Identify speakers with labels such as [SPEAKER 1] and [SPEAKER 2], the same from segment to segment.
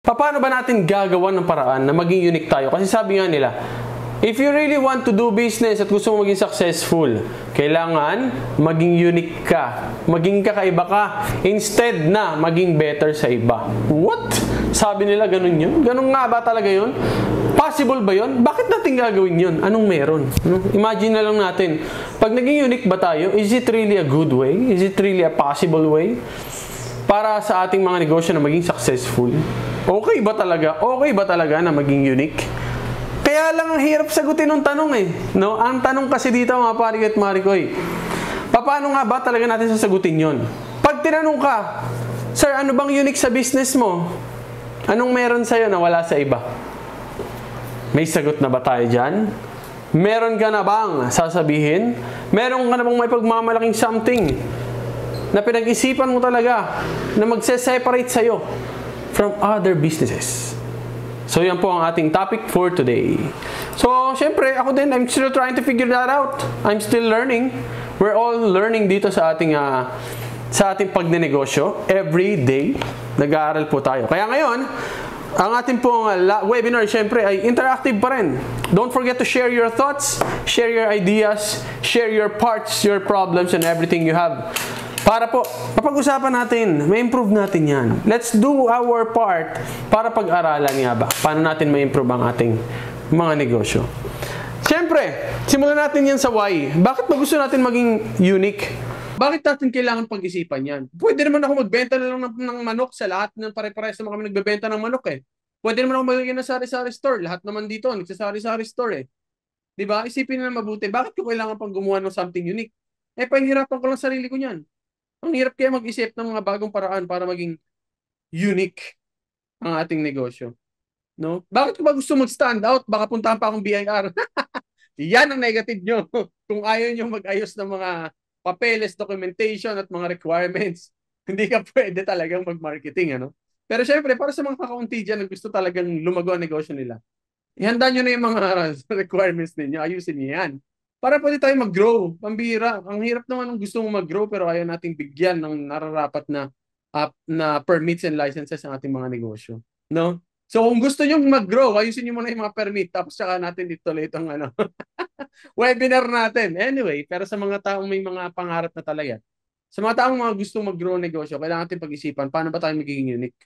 [SPEAKER 1] Paano ba natin gagawa ng paraan na maging unique tayo? Kasi sabi nga nila, if you really want to do business at gusto mo maging successful, kailangan maging unique ka. Maging kakaiba ka instead na maging better sa iba. What? Sabi nila ganun yun? Ganun nga ba talaga yun? Possible ba yun? Bakit natin gagawin yun? Anong meron? Imagine na lang natin. Pag naging unique ba tayo, is it really a good way? Is it really a possible way para sa ating mga negosyo na maging successful? Okay ba talaga? Okay ba talaga na maging unique? Kaya lang ang hirap sagutin ng tanong eh. No? Ang tanong kasi dito mga pari at marikoy, paano nga ba talaga natin sasagutin yon? Pag tinanong ka, sir, ano bang unique sa business mo? Anong meron sa'yo na wala sa iba? May sagot na ba tayo dyan? Meron ka na bang sasabihin? Meron ka na bang may pagmamalaking something na pinag-isipan mo talaga na magse-separate sa'yo from other businesses? So, yan po ang ating topic for today. So, syempre, ako din, I'm still trying to figure that out. I'm still learning. We're all learning dito sa ating pagnenegosyo. Every day, nag-aaral po tayo. Kaya ngayon, ang ating pong webinar, syempre, ay interactive pa rin. Don't forget to share your thoughts, share your ideas, share your parts, your problems, and everything you have. Para po, mapag-usapan natin, ma-improve natin yan. Let's do our part para pag-aralan nga ba. Paano natin ma-improve ang ating mga negosyo. Siyempre, simulan natin yan sa why. Bakit ba gusto natin maging unique? Bakit natin kailangan pag-isipan yan? Pwede naman ako magbenta na lang ng manok sa lahat ng pare-pares naman kami nagbebenta ng manok eh. Pwede naman ako maglagay ng sari-sari store. Lahat naman dito, nagsasari-sari store eh. Diba? Isipin na mabuti, bakit ko kailangan pang gumawa ng something unique? Eh, pahihirapan ko lang sarili ko niyan. Ang hirap kaya mag-isip ng mga bagong paraan para maging unique ang ating negosyo. No? Bakit ko ba gusto mag-stand out? Baka puntahan pa akong BIR. Yan ang negative nyo. Kung ayaw nyo mag-ayos ng mga papeles, documentation at mga requirements, hindi ka pwede talagang mag-marketing. Ano? Pero syempre, para sa mga kakaunti dyan na gusto talagang lumago ang negosyo nila, ihanda nyo na yung mga requirements ninyo. Ayusin nyo yan. Para pwede tayo mag-grow. Pambira. Ang hirap naman ng gusto mong mag-grow pero ayaw nating bigyan ng nararapat na permits and licenses ng ating mga negosyo. No? So kung gusto nyo mag-grow, ayusin nyo muna yung mga permit tapos saka natin ituloy itong webinar natin. Anyway, pero sa mga taong may mga pangarap na talaga, sa mga taong mga gustong mag-grow negosyo, kailangan natin pag-isipan, paano ba tayo magiging unique?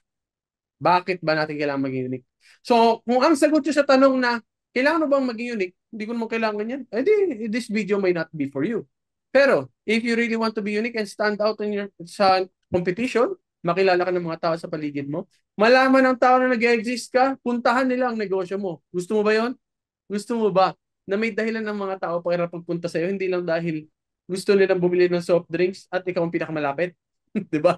[SPEAKER 1] Bakit ba natin kailangan maging unique? So, kung ang sagot nyo sa tanong na, kailangan mo bang maging unique? Hindi ko naman kailangan yan. This video may not be for you. Pero, if you really want to be unique and stand out sa competition, makilala ka ng mga tao sa paligid mo, malaman ng tao na nag-exist ka, puntahan nila ang negosyo mo. Gusto mo ba yon? Gusto mo ba na may dahilan ng mga tao para pagpunta sa'yo, hindi lang dahil gusto nilang bumili ng soft drinks at ikaw ang pinakamalapit? Diba?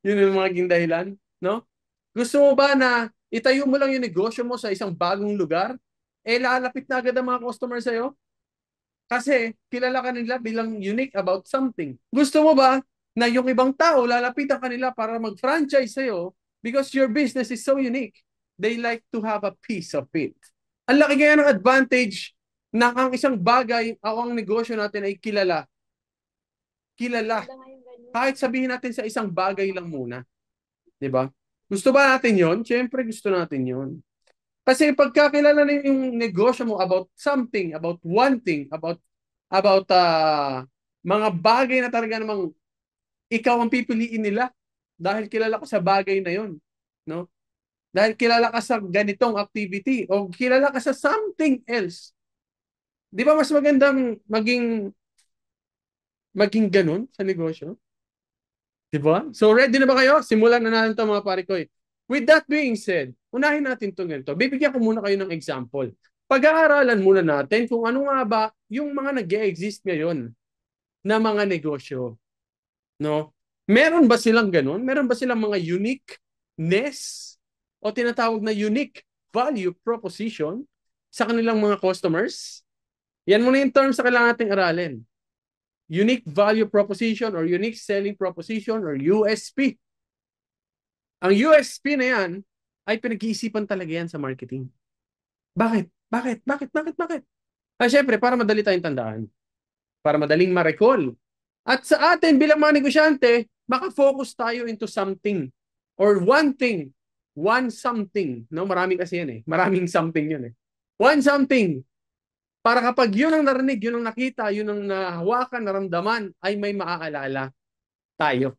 [SPEAKER 1] Yun yung mga dahilan, no? Gusto mo ba na itayo mo lang yung negosyo mo sa isang bagong lugar? Eh, lalapit na agad ang mga customer sa'yo? Kasi kilala ka nila bilang unique about something. Gusto mo ba na yung ibang tao lalapitan ka nila para mag-franchise sa'yo because your business is so unique? They like to have a piece of it. Ang laki kaya ng advantage na ang isang bagay o ang negosyo natin ay kilala. Kilala. Kahit sabihin natin sa isang bagay lang muna. Diba? Gusto ba natin yon? Siyempre gusto natin yon. Kasi pagkakilala na yung negosyo mo about something, about one thing, about mga bagay na talaga namang ikaw ang pipiliin nila dahil kilala ko sa bagay na yon, no? Dahil kilala ka sa ganitong activity o kilala ka sa something else. Di ba mas magandang maging ganun sa negosyo? Di ba? So ready na ba kayo? Simulan na natin ito mga pare ko. With that being said, unahin natin ito ganito. Bibigyan ko muna kayo ng example. Pag-aaralan muna natin kung ano nga ba yung mga nag-e-exist ngayon na mga negosyo. No? Meron ba silang ganun? Meron ba silang mga uniqueness o tinatawag na unique value proposition sa kanilang mga customers? Yan muna yung terms sa kailangan nating aralin. Unique value proposition or unique selling proposition or USP. Ang USP na yan ay pinag-iisipan talaga yan sa marketing. Bakit? Siyempre, para madali tayong tandaan. Para madaling ma-recall. At sa atin bilang mga negosyante, maka-focus tayo into something or one thing One something. No? Marami kasi yan eh. Maraming something yun eh. One something. Para kapag yun ang narinig, yun ang nakita, yun ang nahawakan, naramdaman, ay may maaalala tayo.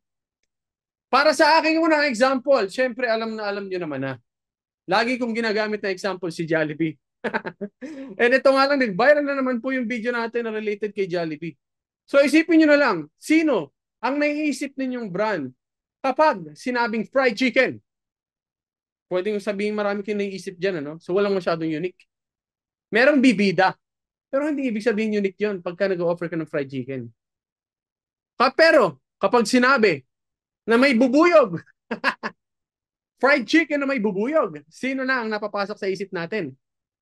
[SPEAKER 1] Para sa aking unang example, syempre alam na alam nyo naman na. Lagi kong ginagamit na example si Jollibee. And ito nga lang, nag-viral na naman po yung video natin na related kay Jollibee. So isipin nyo na lang, sino ang naiisip ninyong brand kapag sinabing fried chicken? Pwede yung sabihin marami kayong naiisip dyan, ano? So walang masyadong unique. Merong bibida. Pero hindi ibig sabihin unique yun pagka nag-offer ka ng fried chicken. Pero kapag sinabi na may bubuyog, fried chicken na may bubuyog, sino na ang napapasok sa isip natin?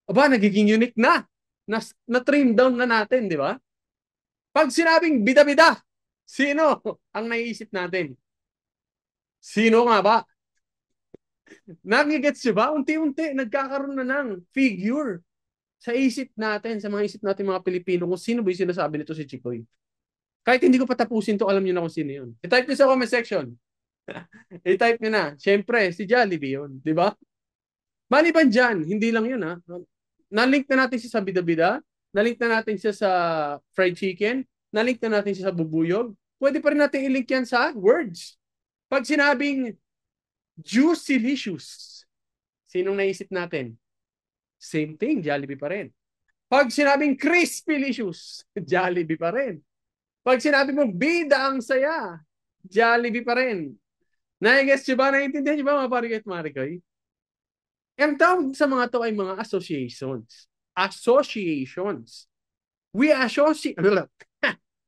[SPEAKER 1] Aba, nagiging unique na. Na-trim down na natin, di ba? Pag sinabing bida-bida, sino ang naiisip natin? Sino nga ba? Nagigets nyo ba? Unti-unti, nagkakaroon na ng figure sa isip natin, sa mga isip natin mga Pilipino, kung sino ba yung sinasabi nito si Chikoy. Kahit hindi ko patapusin to, alam niyo na kung sino yun. I-type niyo sa comment section. I-type niyo na. Siyempre, si Jollibee yun. Di ba? Maliban dyan, hindi lang yun ha. Na-link na natin siya sa bida-bida. Na-link na natin siya sa fried chicken. Na-link na natin siya sa bubuyog. Pwede pa rin natin i-link yan sa words. Pag sinabing juicylicious, sinong naisip natin? Same thing, Jollibee pa rin. Pag sinabing crispylicious, Jollibee pa rin. Pag sinabi mo bida ang saya, Jollibee pa rin. Na-guess nyo ba? Naiintindihan nyo ba mga pare at marikoy? Ang tawag sa mga to ay mga associations. Associations. We associate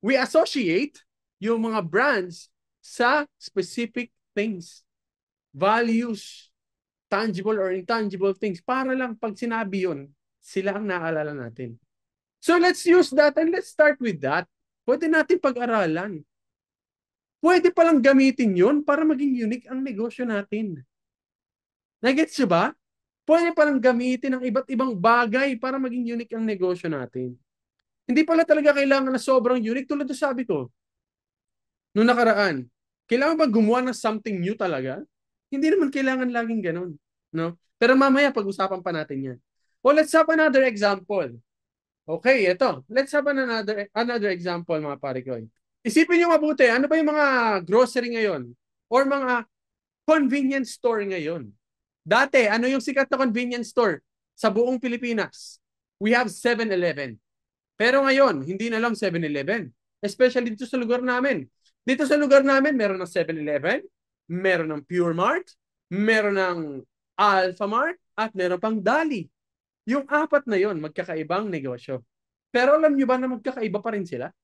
[SPEAKER 1] we associate yung mga brands sa specific things. Values, tangible or intangible things. Para lang pag sinabi yun, sila ang naaalala natin. So let's use that and let's start with that. Pwede natin pag-aralan. Pwede palang gamitin yun para maging unique ang negosyo natin. Nagets nyo ba? Pwede palang gamitin ang iba't ibang bagay para maging unique ang negosyo natin. Hindi pala talaga kailangan na sobrang unique. Tulad na sabi ko, noong nakaraan, kailangan ba gumawa ng something new talaga? Hindi naman kailangan laging ganun. No? Pero mamaya pag-usapan pa natin yan. Well, let's have another example. Okay, ito. Let's have another example mga pare ko. Isipin nyo mabuti, ano ba yung mga grocery ngayon? Or mga convenience store ngayon? Dati, ano yung sikat na convenience store sa buong Pilipinas? We have 7-Eleven. Pero ngayon, hindi na lang 7-Eleven. Especially dito sa lugar namin. Dito sa lugar namin, meron ng 7-Eleven, meron ng Pure Mart, meron ng Alpha Mart, at meron pang Dali. Yung apat na yon magkakaibang negosyo. Pero alam nyo ba na magkakaiba pa rin sila?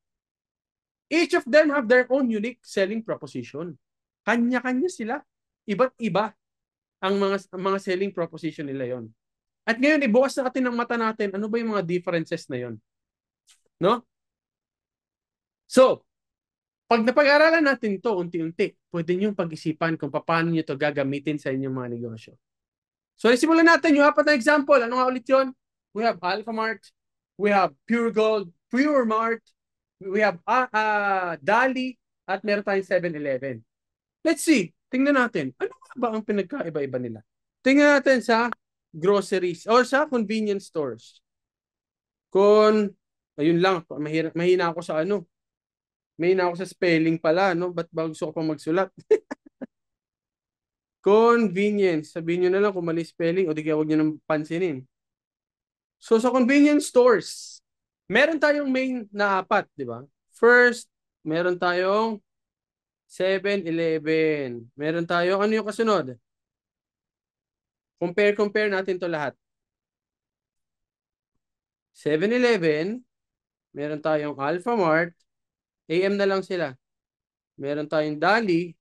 [SPEAKER 1] Each of them have their own unique selling proposition. Kanya-kanya sila. Iba't iba ang mga selling proposition nila yon. At ngayon, ibukas natin ang mata natin, ano ba yung mga differences na yon? No? So, pag napag-aralan natin to unti-unti, pwede nyo pag-isipan kung paano nyo to gagamitin sa inyong mga negosyo. So, simulan natin yung apat na example. Ano nga ulit yun? We have Alpha Mart, we have Pure Gold, Pure Mart, we have Dali, at meron tayong 7-Eleven. Let's see. Tingnan natin. Ano ba ang pinagkaiba-iba nila? Tingnan natin sa groceries or sa convenience stores. Ayun lang, mahina ako sa ano. Mahina ako sa spelling pala, no? Ba't ba gusto ko pang magsulat? Convenience. Sabihin nyo na lang kung mali spelling o di kaya huwag nyo nang pansinin. So, sa convenience stores, meron tayong main na apat, di ba? First, meron tayong 7-Eleven. Meron tayong, ano yung kasunod? Compare natin to lahat. 7-Eleven, meron tayong Alpha Mart, AM na lang sila. Meron tayong Dali.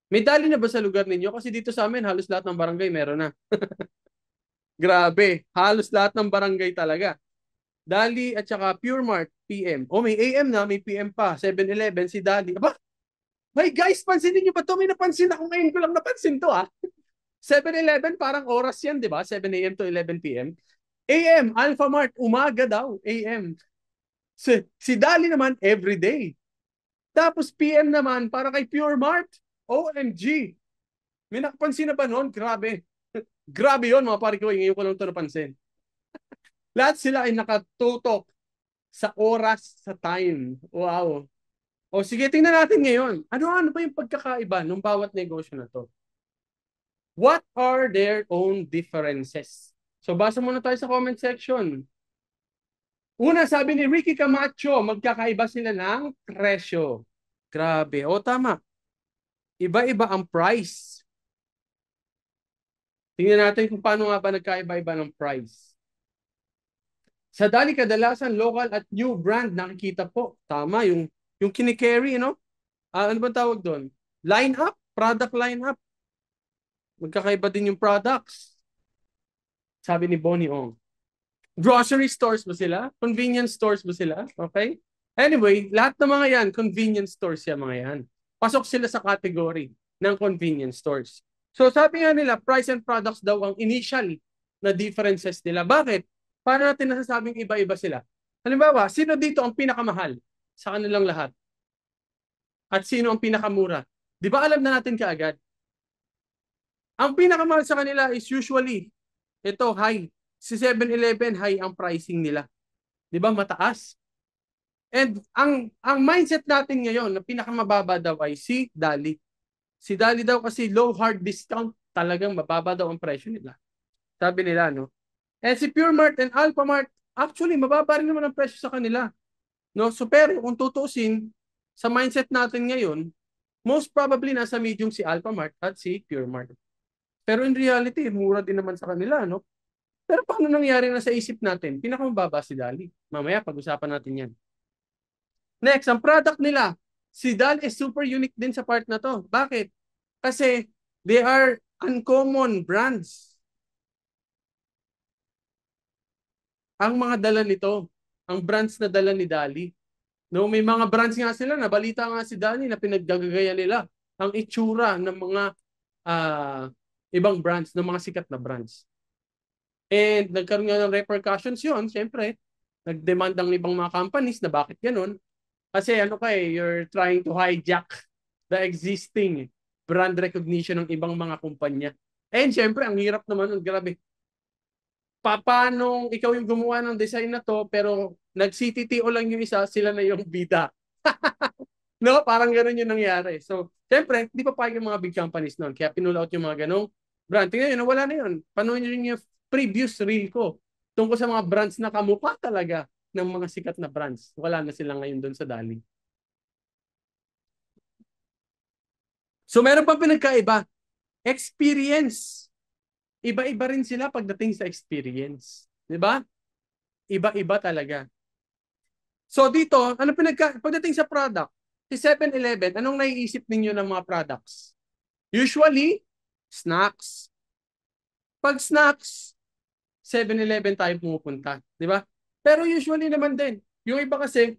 [SPEAKER 1] May Dali na ba sa lugar ninyo? Kasi dito sa amin, halos lahat ng barangay meron na. Grabe, halos lahat ng barangay talaga. Dali at saka Pure Mart, PM. May AM na, may PM pa. 7-Eleven, si Dali. Aba, hey guys, pansinin nyo ba ito? May napansin ako ngayon ko lang napansin to 7-Eleven, parang oras yan, di ba? 7 AM to 11 PM. AM, Alpha Mart, umaga daw, AM. Si Dali naman, everyday. Tapos PM naman, para kay Pure Mart, OMG. May nakapansin na ba noon? Grabe. Grabe yun mga pare ko. Ngayon ko lang ito napansin. Lahat sila ay nakatutok sa oras, sa time. Wow. O sige, tingnan natin ngayon. Ano ba yung pagkakaiba ng bawat negosyo na to? What are their own differences? So basa muna tayo sa comment section. Una, sabi ni Ricky Camacho, magkakaiba sila ng presyo. Grabe. O tama. Iba-iba ang price. Tingnan natin kung paano nga ba nagkaiba-iba ng price. Sa Dali, kadalasan local at new brand nakikita po. Tama, yung kinikerry, no? Ano ba tawag doon? Line up, product line up. Magkakaiba din yung products. Sabi ni Bonnie Ong. Grocery stores ba sila? Convenience stores ba sila? Okay? Anyway, lahat ng mga yan, convenience stores yan mga yan. Pasok sila sa category ng convenience stores. So sabi nga nila, price and products daw ang initial na differences nila. Bakit? Paano natin nasasabing iba-iba sila? Halimbawa, sino dito ang pinakamahal sa kanilang lahat? At sino ang pinakamura? Di ba alam na natin kaagad? Ang pinakamahal sa kanila is usually, ito, high. Si 7-Eleven, high ang pricing nila. Di ba? Mataas. And ang mindset natin ngayon na pinakamababa daw ay si Dali. Si Dali daw kasi low hard discount, talagang mababa daw ang presyo nila. Sabi nila, no? And si Pure Mart and Alphamart, actually, mababa rin naman ang presyo sa kanila. No? So, pero kung tutuusin, sa mindset natin ngayon, most probably nasa medium si Alphamart at si Pure Mart. Pero in reality, mura din naman sa kanila, no? Pero paano nangyari na sa isip natin? Pinakamababa si Dali. Mamaya, pag-usapan natin yan. Next, ang product nila. Si Dali is super unique din sa part na to. Bakit? Kasi they are uncommon brands. Ang mga dala nito, ang brands na dala ni Dali. No, may mga brands nga sila, nabalita nga si Dali na pinaggagaya nila ang itsura ng mga ibang brands, ng mga sikat na brands. And nagkaroon nga ng repercussions yun, siyempre, nag-demand ang ibang mga companies na bakit ganun. Kasi you're trying to hijack the existing brand recognition ng ibang mga kumpanya. And siyempre, ang hirap naman, grabe. Paano ikaw yung gumawa ng design na to, pero nag-CTTO lang yung isa, sila na yung bida. No, parang gano'n yung nangyari. So, siyempre, hindi pa payag yung mga big companies noon. Kaya pinull out yung mga ganong brand. Tingnan nyo, wala na yun. Panoorin nyo yung previous reel ko tungkol sa mga brands na kamukha talaga ng mga sikat na brands. Wala na sila ngayon doon sa Dali. So, meron pang pinagkaiba. Experience. Iba-iba rin sila pagdating sa experience. Di ba? Iba-iba talaga. So, dito, pagdating sa product, si 7-Eleven, anong naiisip ninyo ng mga products? Usually, snacks. Pag snacks, 7-Eleven tayo pumupunta. Di ba? Pero usually naman din. Yung iba kasi,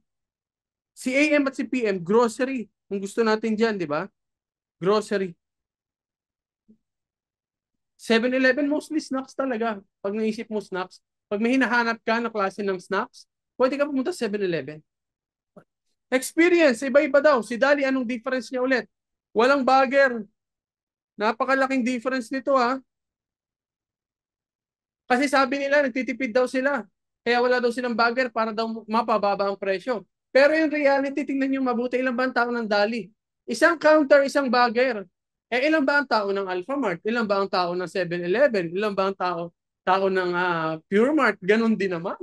[SPEAKER 1] si AM at si PM, grocery. Kung gusto natin dyan, di ba? Grocery. 7-Eleven, mostly snacks talaga. Pag naisip mo snacks, pag may hinahanap ka na klase ng snacks, pwede ka pumunta sa 7-Eleven. Experience, iba-iba daw. Si Dali, anong difference niya ulit? Walang bagger. Napakalaking difference nito ha. Kasi sabi nila, nagtitipid daw sila. Kaya wala daw silang bagger para daw mapababa ang presyo. Pero in reality, tingnan nyo mabuti, ilang ba ang tao ng Dali? Isang counter, isang bagger. Ilan ba ang tao ng Alphamart? Ilan ba ang tao ng 7-Eleven? Ilan ba ang tao ng Pure Mart? Ganon din naman.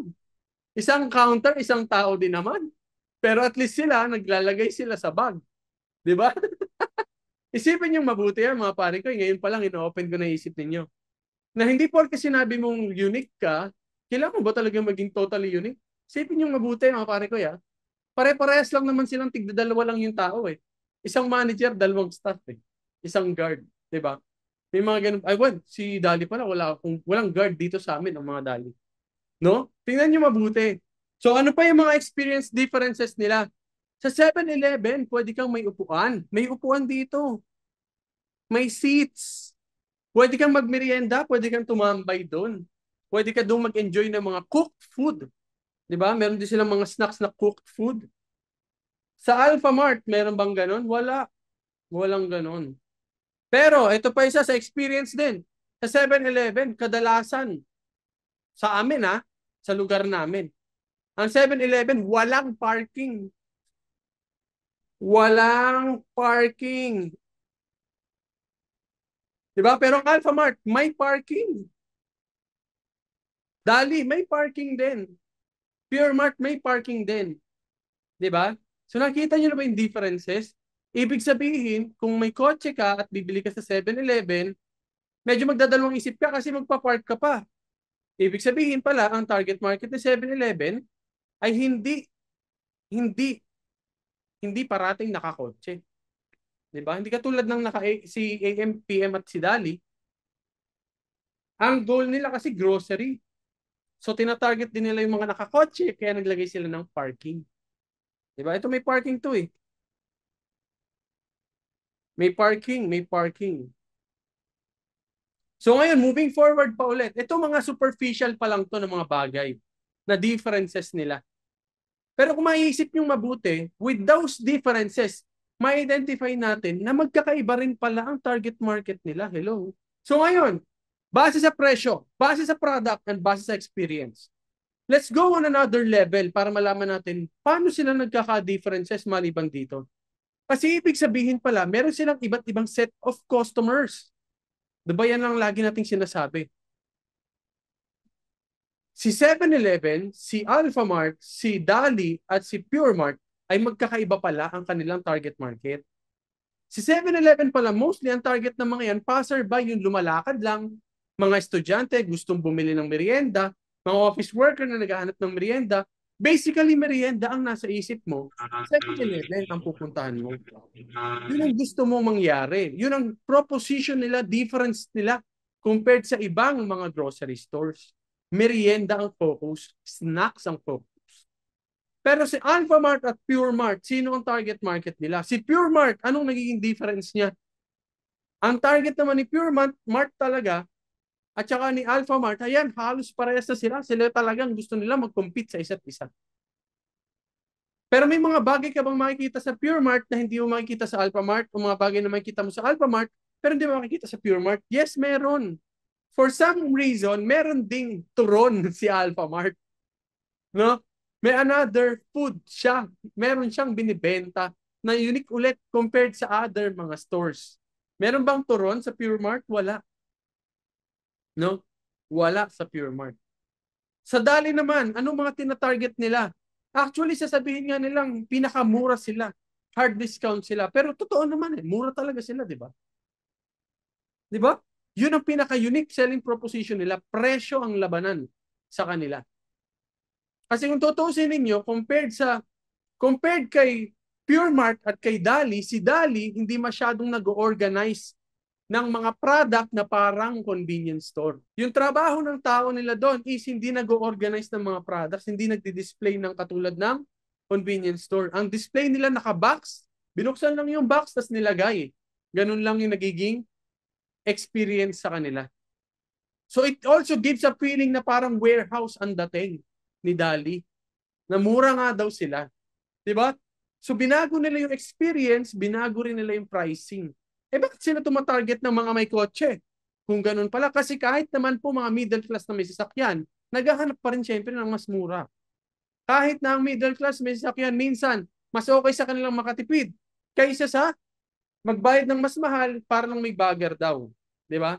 [SPEAKER 1] Isang counter, isang tao din naman. Pero at least sila, naglalagay sila sa bag. Di ba? Isipin yung mabuti yan, mga pare ko. Ngayon pa lang, ino-open ko na isip ninyo. Na hindi porke sinabi mong unique ka, kailangan mo ba talagang maging totally unique? Isipin yung mabuti, mga pare ko, ya. Pare-parehas lang naman silang tigdadalawa lang yung tao, eh. Isang manager, dalawang staff, eh. Isang guard, di ba? May mga ganun. Si Dali pala, walang guard dito sa amin, ang mga Dali. No? Tingnan nyo mabuti. So ano pa yung mga experience differences nila? Sa 7-Eleven, pwede kang may upuan. May upuan dito. May seats. Pwede kang magmerienda, pwede kang tumambay doon. Pwede ka doon mag-enjoy ng mga cooked food. Di ba? Meron din silang mga snacks na cooked food. Sa Alphamart, meron bang ganon? Wala. Walang ganon. Pero ito pa isa sa experience din. Sa 7-Eleven, kadalasan sa amin sa lugar namin. Ang 7-Eleven, walang parking. Walang parking. Diba? Pero ang Alphamart, may parking. Dali, may parking din. Pure Mart, may parking din. Diba? So nakita nyo na ba yung differences? Ibig sabihin, kung may kotse ka at bibili ka sa 7-Eleven, medyo magdadalawang isip ka kasi magpa-park ka pa. Ibig sabihin pala, ang target market ng 7-Eleven ay hindi, hindi parating nakakotse. Diba? Hindi katulad ng si AM, PM at si Dali. Ang goal nila kasi grocery. So tina-target din nila yung mga nakakotse kaya naglagay sila ng parking. Diba? Ito may parking to eh. May parking. So ngayon, moving forward pa ulit. Ito mga superficial pa lang to ng mga bagay na differences nila. Pero kung maiisip nyo mabuti, with those differences, ma-identify natin na magkakaiba rin pala ang target market nila. Hello? So ngayon, base sa presyo, base sa product, and base sa experience, let's go on another level para malaman natin paano sila nagkaka-differences maliban dito. Kasi ibig sabihin pala, meron silang iba't ibang set of customers. Diba yan ang lagi nating sinasabi? Si 7-Eleven, si Alphamart, si Dali, at si Pure Mart ay magkakaiba pala ang kanilang target market. Si 7-Eleven pala, mostly ang target ng mga yan, passerby, yung lumalakad lang, mga estudyante, gustong bumili ng merienda, mga office worker na naghahanap ng merienda. Basically, merienda ang nasa isip mo. 7-Eleven ang pupuntahan mo. Yun ang gusto mong mangyari. Yun ang proposition nila, difference nila compared sa ibang mga grocery stores. Merienda ang focus, snacks ang focus. Pero si Alphamart at Pure Mart, sino ang target market nila? Si Pure Mart, anong nagiging difference niya? Ang target naman ni Pure Mart talaga, at saka ni Alphamart, ayan, halos parehas na sila. Sila talagang gusto nila mag-compete sa isa't isa. Pero may mga bagay ka bang makikita sa Pure Mart na hindi mo makikita sa Alphamart? O mga bagay na makikita mo sa Alphamart, pero hindi mo makikita sa Pure Mart? Yes, meron. For some reason, meron ding turon si Alphamart. No? May another food siya. Meron siyang binibenta na unique ulit compared sa other mga stores. Meron bang turon sa Pure Mart? Wala. No? Wala sa Pure Mart. Sa Dali naman, anong mga tina-target nila? Actually, sasabihin nga nilang pinakamura sila. Hard discount sila. Pero totoo naman mura talaga sila, di ba? Di ba? Yun ang pinaka-unique selling proposition nila. Presyo ang labanan sa kanila. Kasi kung tutuusin ninyo, compared kay Pure Mart at kay Dali, si Dali hindi masyadong nag-organize ng mga product na parang convenience store. Yung trabaho ng tao nila doon is hindi nag-organize ng mga products, hindi nagdi-display ng katulad ng convenience store. Ang display nila naka-box, binuksan lang yung box tas nilagay. Ganun lang yung nagiging experience sa kanila. So it also gives a feeling na parang warehouse ang dating ni Dali. Na mura nga daw sila. Diba? So binago nila yung experience, binago rin nila yung pricing. Bakit sila tumatarget ng mga may kotse? Kung ganun pala, kasi kahit naman po mga middle class na may sasakyan, naghahanap pa rin syempre ng mas mura. Kahit na ang middle class may sasakyan, minsan, mas okay sa kanilang makatipid kaysa sa magbayad ng mas mahal para lang may bagger daw. Di ba?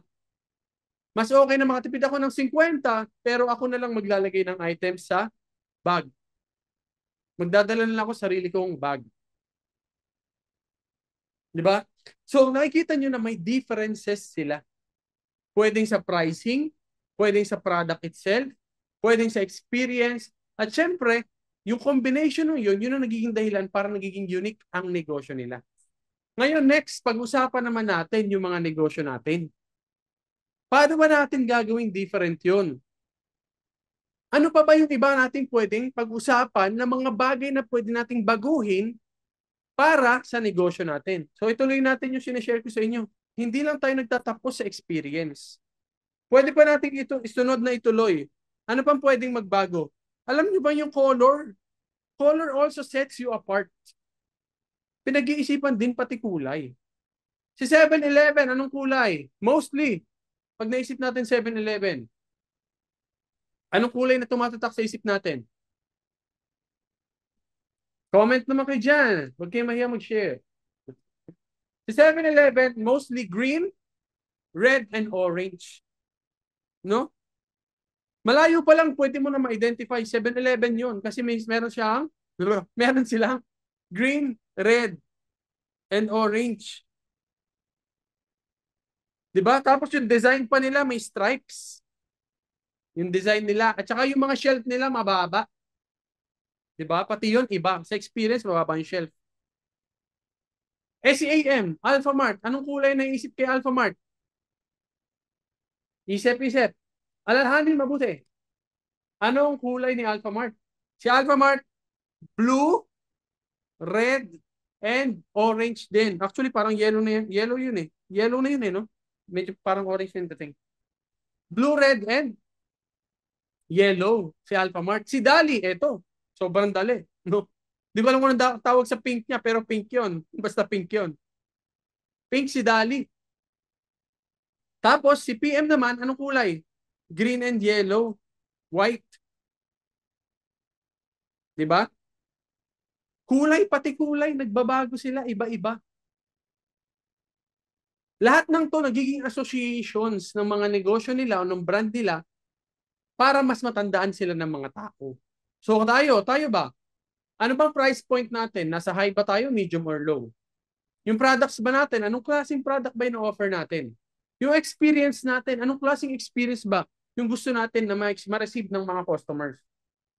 [SPEAKER 1] Mas okay na makatipid ako ng 50, pero ako na lang maglalagay ng items sa bag. Magdadala na lang ako sarili kong bag. Di ba? So, nakikita nyo na may differences sila. Pwedeng sa pricing, pwedeng sa product itself, pwedeng sa experience, at syempre, yung combination ng yun ang nagiging dahilan para nagiging unique ang negosyo nila. Ngayon, next, pag-usapan naman natin yung mga negosyo natin. Paano ba natin gagawing different yun? Ano pa ba yung iba natin pwedeng pag-usapan na mga bagay na pwede nating baguhin para sa negosyo natin? So ituloy natin yung sinishare ko sa inyo. Hindi lang tayo nagtatapos sa experience. Pwede pa natin isunod na ituloy. Ano pang pwedeng magbago? Alam niyo ba yung color? Color also sets you apart. Pinag-iisipan din pati kulay. Si 7-Eleven, anong kulay? Mostly, pag naisip natin 7-Eleven, anong kulay na tumatatak sa isip natin? Comment naman kayo dyan. Huwag kayo mahiya mag-share. Si 7-Eleven, mostly green, red, and orange. No? Malayo pa lang, pwede mo na ma-identify 7-Eleven yun kasi meron silang green, red, and orange. Diba? Tapos yung design pa nila may stripes. Yung design nila. At saka yung mga shelf nila mababa. Diba? Pati yun iba. Sa experience, mababa yung shelf. SEAM, Alphamart. Anong kulay na isip kay Alphamart? Isip-isip. Alalahanin mabuti. Anong kulay ni Alphamart? Si Alphamart, blue, red, and orange din. Actually, parang yellow na yun. Yellow yun eh. Yellow na yun eh, no? Medyo parang orange yung dating. Blue, red, and yellow. Si Alphamart. Si Dali, eto. Sobrang dali. No? Di ba alam ko na tawag sa pink niya, pero pink yun. Basta pink yun. Pink si Dali. Tapos, si PM naman, anong kulay? Green and yellow. White. Di ba? Kulay, pati kulay, nagbabago sila, iba-iba. Lahat ng to nagiging associations ng mga negosyo nila o ng brand nila para mas matandaan sila ng mga tao. So tayo ba? Ano bang price point natin? Nasa high ba tayo, medium or low? Yung products ba natin, anong klaseng product ba yung offer natin? Yung experience natin, anong klaseng experience ba yung gusto natin na ma-receive ng mga customers?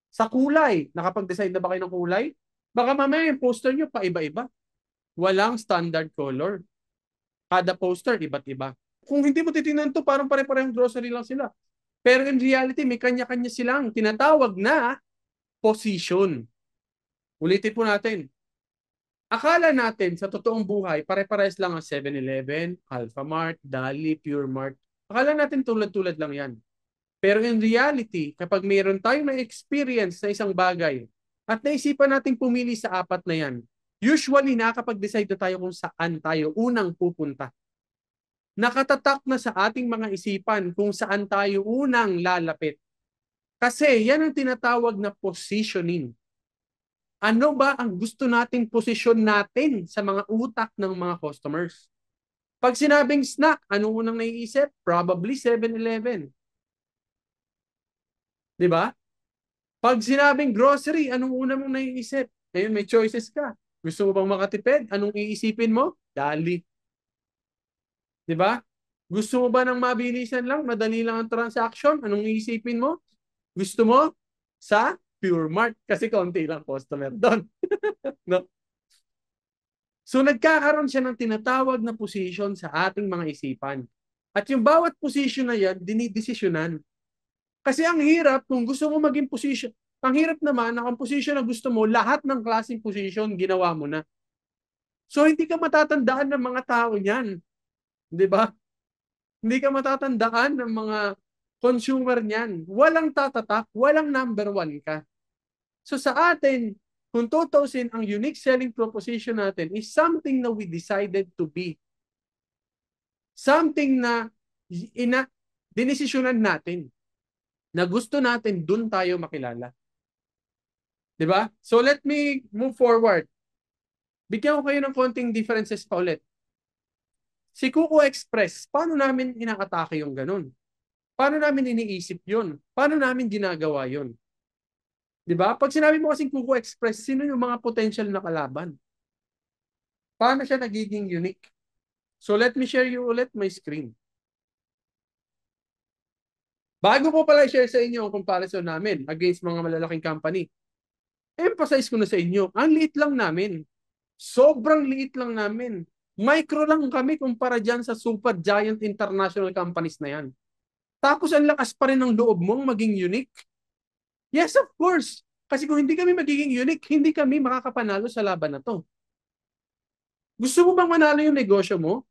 [SPEAKER 1] Sa kulay, nakapag-decide na ba kayo ng kulay? Baka mamaya yung poster nyo pa iba-iba. Walang standard color. Kada poster, iba't iba. Kung hindi mo titingnan to, parang pare-parehong grocery lang sila. Pero in reality, may kanya-kanya silang tinatawag na position. Ulitin po natin. Akala natin sa totoong buhay, pare-pares lang ang 7-Eleven, Alphamart, Dali, Pure Mart. Akala natin tulad-tulad lang yan. Pero in reality, kapag mayroon tayong na-experience sa isang bagay at naisipan nating pumili sa apat na yan, usually nakakapag-decide na tayo kung saan tayo unang pupunta. Nakatatak na sa ating mga isipan kung saan tayo unang lalapit. Kasi yan ang tinatawag na positioning. Ano ba ang gusto nating posisyon natin sa mga utak ng mga customers? Pag sinabing snack, anong unang naiisip? Probably 7-Eleven. Di ba? Pag sinabing grocery, anong unang mong naiisip? Ngayon may choices ka. Gusto mo bang makatipid? Anong iisipin mo? Dali. Di ba? Gusto mo ba ng mabilisan lang? Madali lang ang transaction? Anong iisipin mo? Gusto mo sa Pure Mart kasi konti lang customer doon. No? So nagkakaroon siya ng tinatawag na position sa ating mga isipan. At yung bawat position na yan, dinidesisyonan. Kasi ang hirap kung gusto mo maging position, ang hirap naman na ang position na gusto mo, lahat ng klaseng position ginawa mo na. So hindi ka matatandaan ng mga tao niyan. Di ba? Hindi ka matatandaan ng mga consumer niyan. Walang tatatak, walang number one ka. So sa atin, kung tutuusin, ang unique selling proposition natin is something na we decided to be. Something na dinesisyonan natin na gusto natin dun tayo makilala. Di ba? So let me move forward. Bigyan ko kayo ng konting differences pa ulit. Si Kuko Express, paano namin inaatake yung ganun? Paano namin iniisip yun? Paano namin ginagawa yun? Di ba? Pag sinabi mo kasing Kuko Express, sino yung mga potential na kalaban? Paano siya nagiging unique? So let me share you ulit my screen. Bago ko pala i-share sa inyo ang comparison namin against mga malalaking company, emphasize ko na sa inyo, ang liit lang namin. Sobrang liit lang namin. Micro lang kami kumpara dyan sa super giant international companies na yan. Tapos ang lakas pa rin ng loob mong maging unique. Yes, of course. Kasi kung hindi kami magiging unique, hindi kami makakapanalo sa laban na to. Gusto mo bang manalo yung negosyo mo?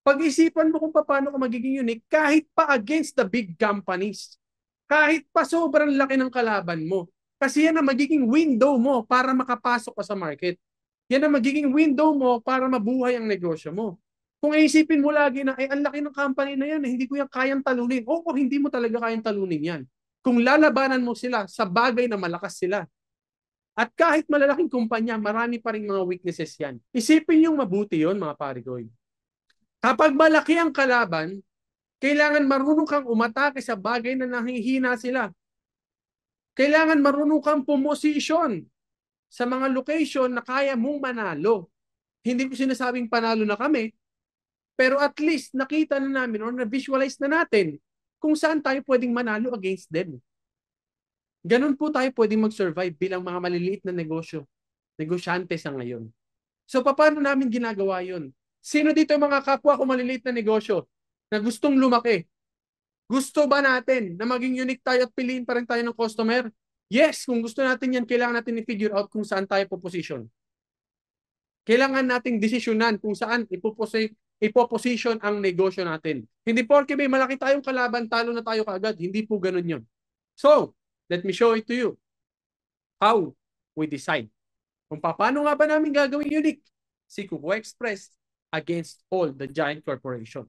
[SPEAKER 1] Pag-isipan mo kung paano ka magiging unique kahit pa against the big companies. Kahit pa sobrang laki ng kalaban mo. Kasi yan ang magiging window mo para makapasok ka sa market. Yan ang magiging window mo para mabuhay ang negosyo mo. Kung isipin mo lagi na, ang laki ng company na yan, hindi ko yan kayang talunin. O kung hindi mo talaga kayang talunin yan. Kung lalabanan mo sila sa bagay na malakas sila. At kahit malalaking kumpanya, marami pa rin mga weaknesses yan. Isipin yung mabuti yon mga parigoy. Kapag malaki ang kalaban, kailangan marunong kang umatake sa bagay na nahihina sila. Kailangan marunong kang pumosisyon sa mga location na kaya mong manalo. Hindi ko sinasabing panalo na kami, pero at least nakita na namin or na-visualize na natin kung saan tayo pwedeng manalo against them. Ganun po tayo pwedeng mag-survive bilang mga maliliit na negosyante sa ngayon. So, paano namin ginagawa yun? Sino dito yung mga kapwa ko maliliit na negosyo na gustong lumaki? Gusto ba natin na maging unique tayo at piliin pa rin tayo ng customer? Yes, kung gusto natin yan, kailangan natin i-figure out kung saan tayo po-position. Kailangan nating desisyonan kung saan ipoposition ang negosyo natin. Hindi porke may malaki tayong kalaban, talo na tayo kaagad. Hindi po ganun yun. So, let me show it to you. How we decide. Kung paano nga ba namin gagawin unique si Kuko Express against all the giant corporation.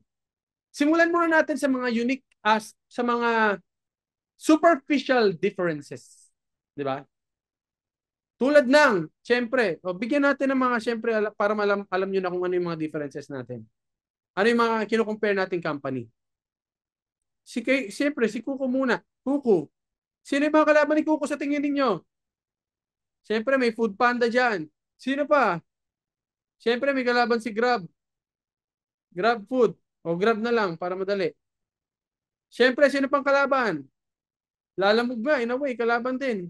[SPEAKER 1] Simulan muna natin sa mga unique sa mga superficial differences. Di ba? Tulad ng, syempre, bigyan natin ng mga, syempre, para alam nyo na kung ano yung mga differences natin. Ano yung mga kino-compare nating company. Syempre, si Kuko muna. Kuko. Sino yung mga kalaban ni Kuko sa tingin ninyo? Syempre, may Food Panda dyan. Sino pa? Syempre, may kalaban si Grab. Grab Food. O Grab na lang para madali. Syempre, sino pang kalaban? Lalamove nga, in a way, kalaban din.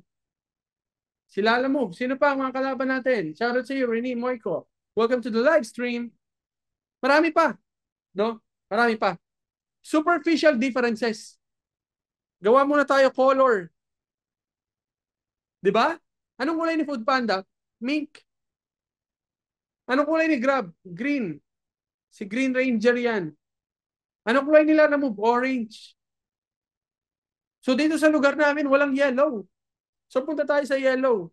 [SPEAKER 1] Si Lalamove. Sino pa ang mga kalaban natin? Shoutout sa iyo, Rene Moico. Welcome to the live stream. Marami pa. No? Marami pa. Superficial differences. Gawa muna tayo color. Di ba? Anong kulay ni Food Panda? Mink. Anong kulay ni Grab? Green. Si Green Ranger yan. Anong kulay nila na move? Orange. So dito sa lugar namin, walang yellow. So punta tayo sa yellow.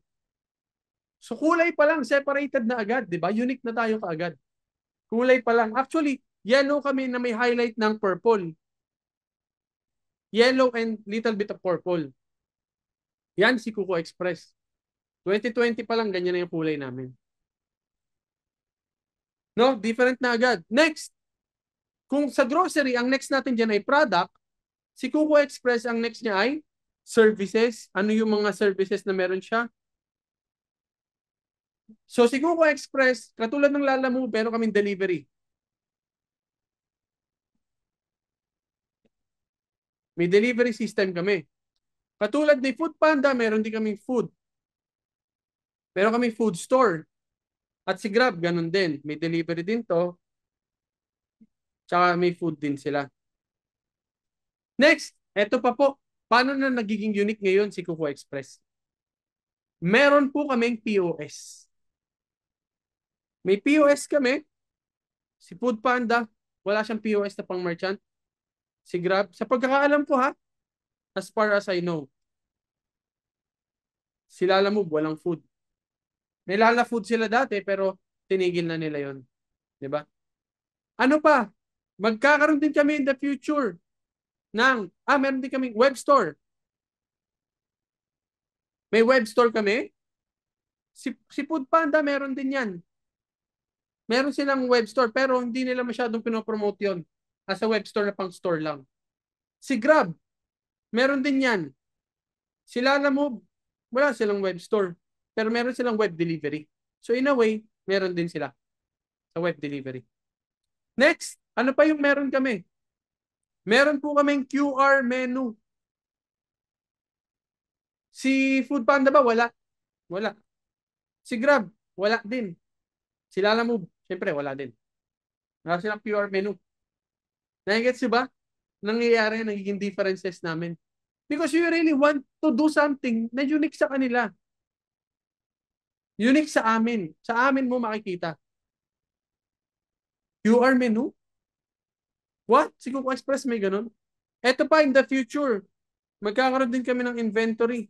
[SPEAKER 1] So kulay pa lang, separated na agad. Di ba? Unique na tayo kaagad. Kulay pa lang. Actually, yellow kami na may highlight ng purple. Yellow and little bit of purple. Yan si Kuko Express. 2020 pa lang, ganyan na yung kulay namin. No? Different na agad. Next, kung sa grocery, ang next natin dyan ay product, si Kuko Express, ang next niya ay services. Ano yung mga services na meron siya? So si Kuko Express, katulad ng Lalamove, meron kaming delivery. May delivery system kami. Katulad ni Food Panda, meron din kaming food. Meron kaming food store. At si Grab, ganun din. May delivery din to. Tsaka may food din sila. Next, eto pa po. Paano na nagiging unique ngayon si Kuko Express? Meron po kaming POS. May POS kami. Si Food Panda, wala siyang POS na pang merchant. Si Grab, sa pagkakaalam ko ha, as far as I know, si Lalamove, walang food. May Lala Food sila dati, pero tinigil na nila yon, di ba? Ano pa? Magkakaroon din kami in the future ng, meron din kaming web store. May web store kami. Si Food Panda, meron din yan. Meron silang web store, pero hindi nila masyadong pinopromote yon as a web store na pang store lang. Si Grab, meron din yan. Si Lalamove, wala silang web store, pero meron silang web delivery. So in a way, meron din sila sa web delivery. Next, ano pa yung meron kami? Meron po kaming QR menu. Si Food Panda ba? Wala. Wala. Si Grab, wala din. Si Lalamove, syempre wala din. Wala silang QR menu. Nagigets ba? Nangyayari, nagiging differences namin. Because you really want to do something na unique sa kanila. Unique sa amin. Sa amin mo makikita. QR menu? What? Si Kuko Express may ganun? Eto pa, in the future, magkakaroon din kami ng inventory.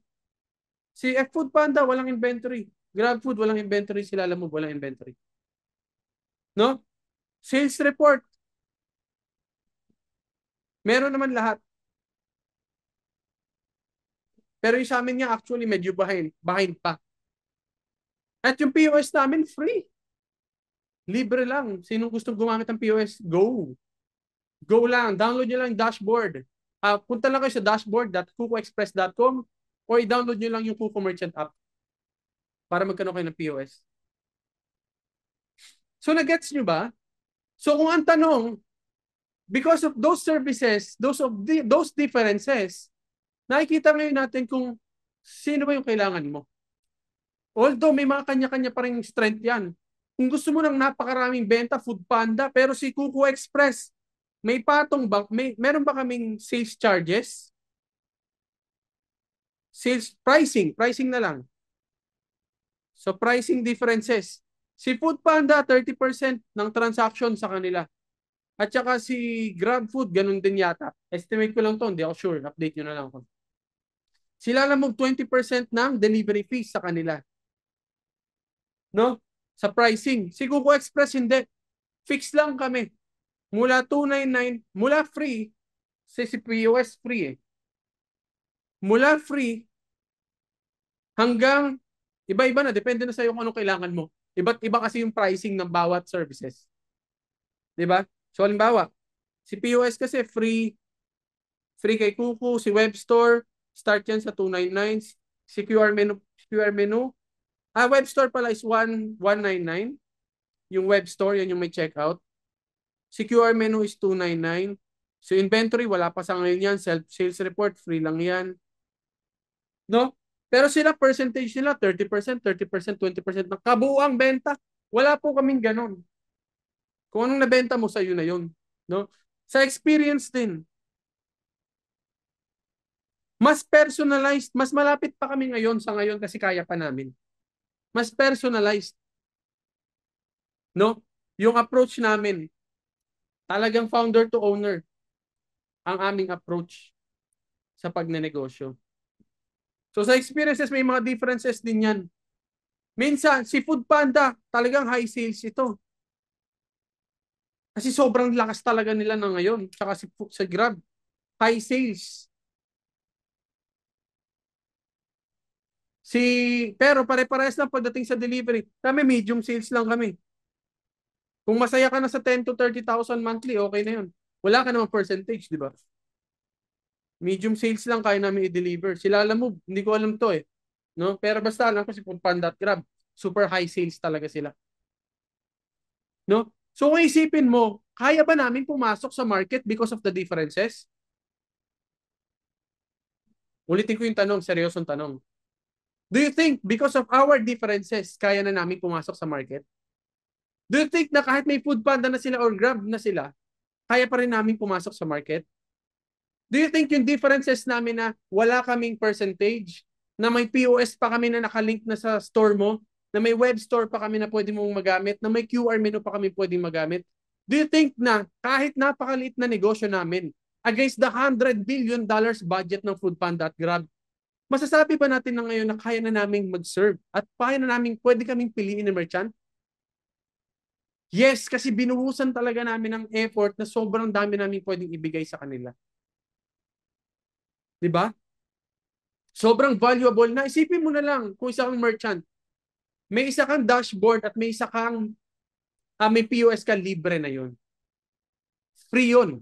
[SPEAKER 1] Si Food Panda, walang inventory. Grab Food, walang inventory. Si Lalamove, walang inventory. No? Sales report. Meron naman lahat. Pero yung sa amin nga actually medyo behind pa. At yung POS namin free. Libre lang. Sinong gustong gumamit ng POS, go. Go lang. Download nyo lang yung dashboard. Punta lang kayo sa dashboard.kukoexpress.com or i-download nyo lang yung Kuko Merchant app para magkaroon kayo ng POS. So, nag-gets nyo ba? So, kung ang tanong, because of those services, those differences, nakikita ngayon natin kung sino ba yung kailangan mo. Although may mga kanya-kanya pa rin strength yan. Kung gusto mo ng napakaraming benta, Foodpanda, pero si Kuko Express, may patong ba? Meron ba kaming sales charges? Sales pricing na lang. So pricing differences. Si Foodpanda, 30% ng transaction sa kanila. At saka si GrabFood, ganun din yata. Estimate ko lang to, hindi ako sure. Update nyo na lang ako. Sila lang mag 20% ng delivery fees sa kanila. No? Sa pricing. Si Kuko Express, hindi. Fix lang kami. Mula 299, mula free, si POS free eh. Mula free, hanggang, iba-iba na, depende na sa'yo kung anong kailangan mo. Iba't iba kasi yung pricing ng bawat services. Diba? So, halimbawa, si POS kasi free kay Kuko, si Web Store, start yan sa 299, si QR menu, Web Store pala is 199, yung Web Store, yan yung may checkout. Si QR menu is 299. So inventory, wala pa sa ngayon yan. Sales report, free lang yan. No? Pero sila, percentage nila, 30%, 30%, 20% ng kabuuang benta. Wala po kaming ganon. Kung anong nabenta mo, sa'yo na yun. No? Sa experience din, mas personalized, mas malapit pa kami ngayon sa ngayon kasi kaya pa namin. Mas personalized. No? Yung approach namin, talagang founder to owner ang aming approach sa pagnenegosyo. So sa experiences, may mga differences din yan. Minsan, si Foodpanda, talagang high sales ito. Kasi sobrang lakas talaga nila na ngayon. Tsaka sa Grab, high sales. Pero pare-parehas lang pagdating sa delivery. Kami, medium sales lang kami. Kung masaya ka na sa 10 to 30,000 monthly, okay na yun. Wala ka namang percentage, di ba? Medium sales lang kaya namin i-deliver. Sila alam mo, hindi ko alam to eh. No? Pero basta alam ko si Foodpanda at Grab, super high sales talaga sila. No? So kung isipin mo, kaya ba namin pumasok sa market because of the differences? Ulitin ko yung tanong, seryosong tanong. Do you think because of our differences, kaya na namin pumasok sa market? Do you think na kahit may Foodpanda na sila or Grab na sila, kaya pa rin namin pumasok sa market? Do you think yung differences namin na wala kaming percentage, na may POS pa kami na nakalink na sa store mo, na may web store pa kami na pwede mong magamit, na may QR menu pa kami pwedeng magamit, do you think na kahit napakaliit na negosyo namin, against the $100 billion budget ng Foodpanda at Grab, masasabi ba natin na ngayon na kaya na naming mag-serve at kaya na naming pwede kaming piliin ng merchant? Yes, kasi binuhusan talaga namin ng effort na sobrang dami namin pwedeng ibigay sa kanila. Diba? Sobrang valuable na. Isipin mo na lang kung isa kang merchant, may isa kang dashboard at may isa kang may POS ka, libre na yun. Free yun.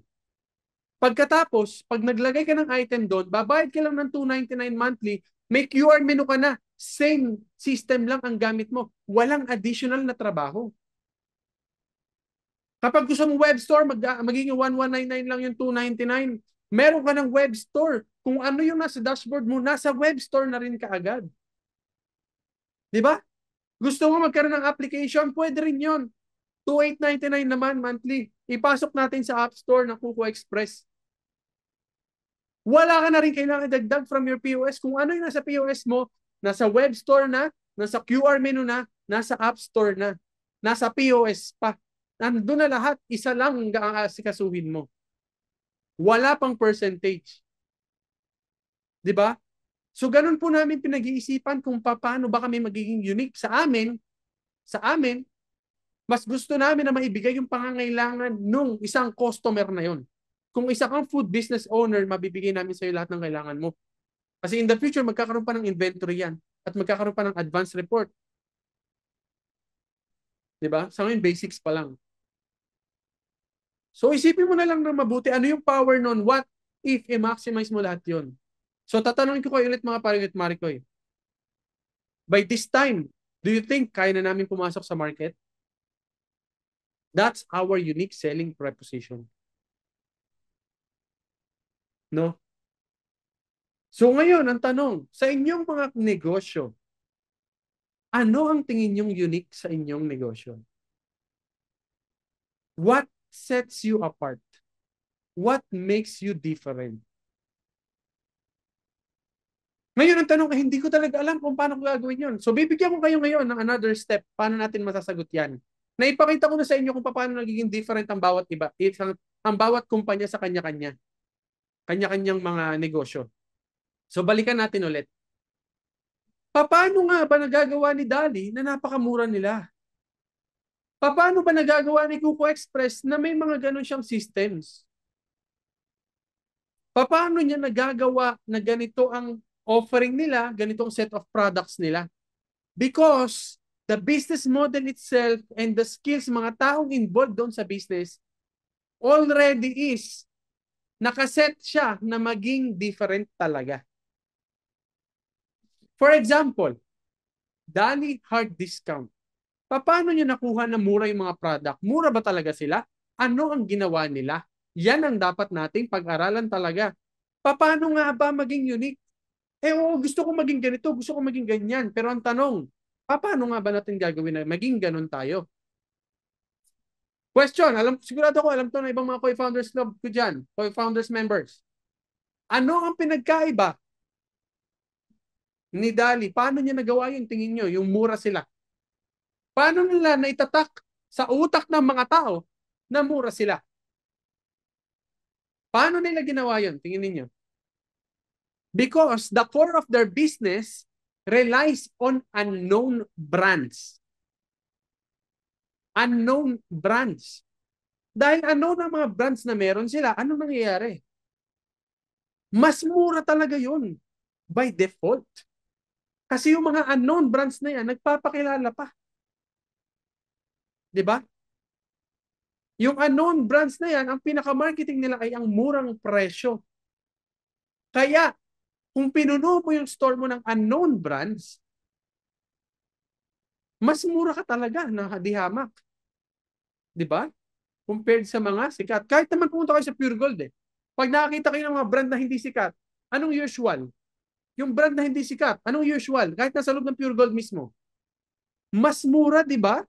[SPEAKER 1] Pagkatapos, pag naglagay ka ng item doon, babayad ka lang ng $299 monthly, may QR menu ka na. Same system lang ang gamit mo. Walang additional na trabaho. Kapag gusto mong web store, magiging 1199 lang yung $299. Meron ka ng web store. Kung ano yung nasa dashboard mo, nasa web store na rin kaagad. Di ba? Gusto mo magkaroon ng application, pwede rin yun. $2899 naman monthly. Ipasok natin sa App Store ng Kuko Express. Wala ka na rin kailangan dagdag from your POS. Kung ano yung nasa POS mo, nasa web store na, nasa QR menu na, nasa App Store na, nasa POS pa. Nandun na lahat, isa lang ang aasikasuhin mo. Wala pang percentage. Di ba? So ganun po namin pinag-iisipan kung paano ba kami magiging unique sa amin, Mas gusto namin na maibigay yung pangangailangan nung isang customer na yon. Kung isa kang food business owner, mabibigay namin sa iyo lahat ng kailangan mo. Kasi in the future, magkakaroon pa ng inventory yan. At magkakaroon pa ng advanced report. Diba? Sa ngayon, basics pa lang. So, isipin mo na lang na mabuti, ano yung power nun? What if i-maximize mo lahat yon? So, tatanungin ko kayo ulit mga paring at Marikoy. By this time, do you think kaya na namin pumasok sa market? That's our unique selling proposition. No? So ngayon, ang tanong, sa inyong mga negosyo, ano ang tingin nyong unique sa inyong negosyo? What sets you apart? What makes you different? Ngayon ang tanong, hindi ko talaga alam kung paano ko gagawin yun. So bibigyan ko kayo ngayon ng another step. Paano natin masasagot yan? Naipakita ko na sa inyo kung paano nagiging different ang bawat iba. Ang bawat kumpanya sa kanya-kanya. Kanya-kanyang mga negosyo. So balikan natin ulit. Paano nga ba nagagawa ni Dali na napakamura nila? Paano ba nagagawa ni Kuko Express na may mga ganun siyang systems? Paano niya nagagawa na ganito ang offering nila, ganito ang set of products nila? Because the business model itself and the skills, mga taong involved doon sa business, already is nakaset siya na maging different talaga. For example, Dali Hard Discount. Paano niyo nakuha na mura yung mga product? Mura ba talaga sila? Ano ang ginawa nila? Yan ang dapat nating pag-aralan talaga. Paano nga ba maging unique? Oo, gusto ko maging ganito, gusto ko maging ganyan. Pero ang tanong, paano nga ba natin gagawin na maging ganun tayo? Question, sigurado ko alam to na ibang mga co-founders club ko dyan, co-founders members. Ano ang pinagkaiba ni Dali? Paano niya nagawa yun? Tingin nyo, yung mura sila. Paano nila naitatak sa utak ng mga tao na mura sila? Paano nila ginawa yun? Tingin niyo. Because the core of their business relies on unknown brands. Unknown brands. Dahil unknown ang mga brands na meron sila, ano nangyayari? Mas mura talaga yun by default. Kasi yung mga unknown brands na yan, nagpapakilala pa. Diba? Yung unknown brands na yan, ang pinaka-marketing nila ay ang murang presyo. Kaya, kung pinuno mo yung store mo ng unknown brands, mas mura ka talaga na dihamak. Diba? Compared sa mga sikat. Kahit naman pumunta kayo sa Pure Gold eh. Pag nakakita kayo ng mga brand na hindi sikat, anong usual? Yung brand na hindi sikat, anong usual? Kahit nasa loob ng Pure Gold mismo. Mas mura, di ba?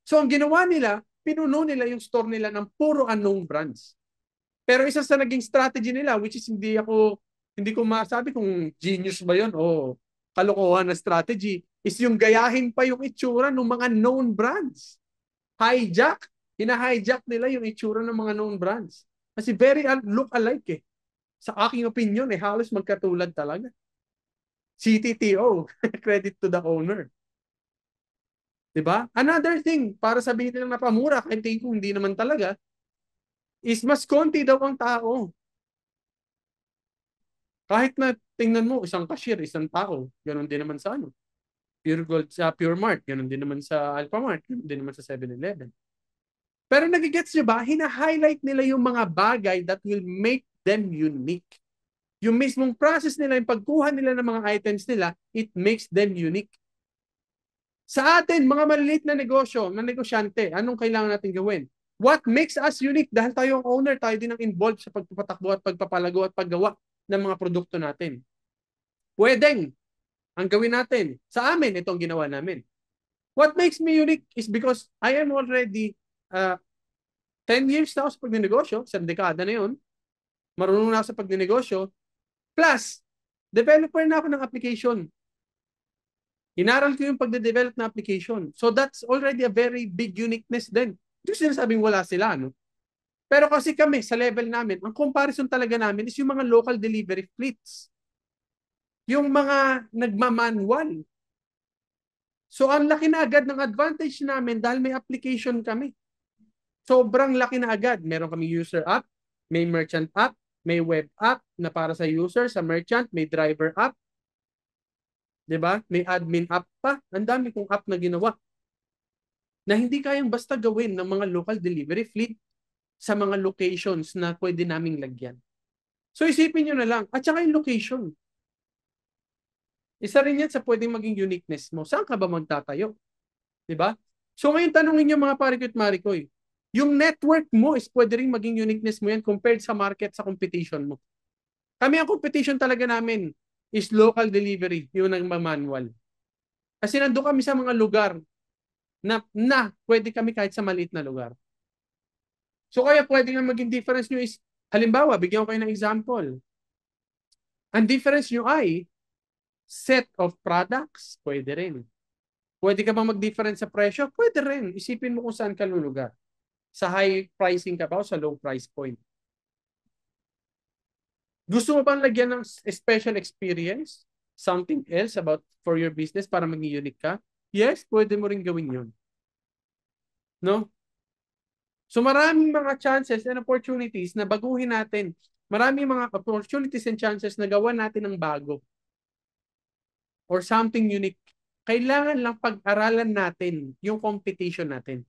[SPEAKER 1] So, ang ginawa nila, pinuno nila yung store nila ng puro unknown brands. Pero isa sa naging strategy nila, which is hindi ko masabi kung genius ba yon o kalokohan na strategy, is yung gayahin pa yung itsura ng mga known brands. Hina-hijack nila yung itsura ng mga known brands. Kasi very look alike eh. Sa aking opinion eh, halos magkatulad talaga. CTTO, credit to the owner. Diba? Another thing, para sabihin nilang napamura, kahit tingin ko hindi naman talaga, is mas konti daw ang tao. Kahit na tingnan mo, isang cashier, isang tao, ganun din naman sa Pure Gold sa Pure Mart, ganun din naman sa Alpha Mart, ganun din naman sa 7-Eleven. Pero nagigets nyo ba, hina-highlight nila yung mga bagay that will make them unique. Yung mismong process nila, yung pagkuha nila ng mga items nila, it makes them unique. Sa atin, mga maliliit na negosyo, na negosyante, anong kailangan natin gawin? What makes us unique? Dahil tayo ang owner, tayo din ang involved sa pagpapatakbo at pagpapalago at paggawa ng mga produkto natin. Pwedeng, ang gawin natin, sa amin, itong ginawa namin. What makes me unique is because I am already 10 years na ako sa pagninegosyo, sa dekada na yun, marunong na ako sa pagninegosyo, plus, developer na ako ng application. Inaral ko yung pagde-develop na application. So that's already a very big uniqueness din. Hindi ko sinasabing wala sila, no? Pero kasi kami, sa level namin, ang comparison talaga namin is yung mga local delivery fleets. Yung mga nagmamanual. So, ang laki na agad ng advantage namin dahil may application kami. Sobrang laki na agad. Meron kami user app, may merchant app, may web app na para sa user, sa merchant, may driver app. 'Di ba? May admin app pa. Ang dami kong app na ginawa na hindi kayang basta gawin ng mga local delivery fleet sa mga locations na pwede naming lagyan. So isipin nyo na lang. At saka yung location. Isa rin yan sa pwedeng maging uniqueness mo. Saan ka ba magtatayo? 'Di ba? So ngayon tanungin nyo mga pariko't marikoy. Yung network mo is pwede rin maging uniqueness mo yan compared sa market, sa competition mo. Kami ang competition talaga namin is local delivery. Yun ang manual. Kasi nandun kami sa mga lugar na pwede kami kahit sa maliit na lugar. So kaya pwede nga maging difference nyo is, halimbawa, bigyan ko kayo ng example. Ang difference nyo ay set of products, pwede rin. Pwede ka ba mag-difference sa presyo? Pwede rin. Isipin mo kung saan ka lulugar. Sa high pricing ka ba o sa low price point? Gusto mo bang lagyan ng special experience? Something else about for your business para maging unique ka? Yes, pwede mo rin gawin yun. No? So maraming mga chances and opportunities na baguhin natin. Maraming mga opportunities and chances na gawa natin ng bago. Or something unique. Kailangan lang pag-aralan natin yung competition natin.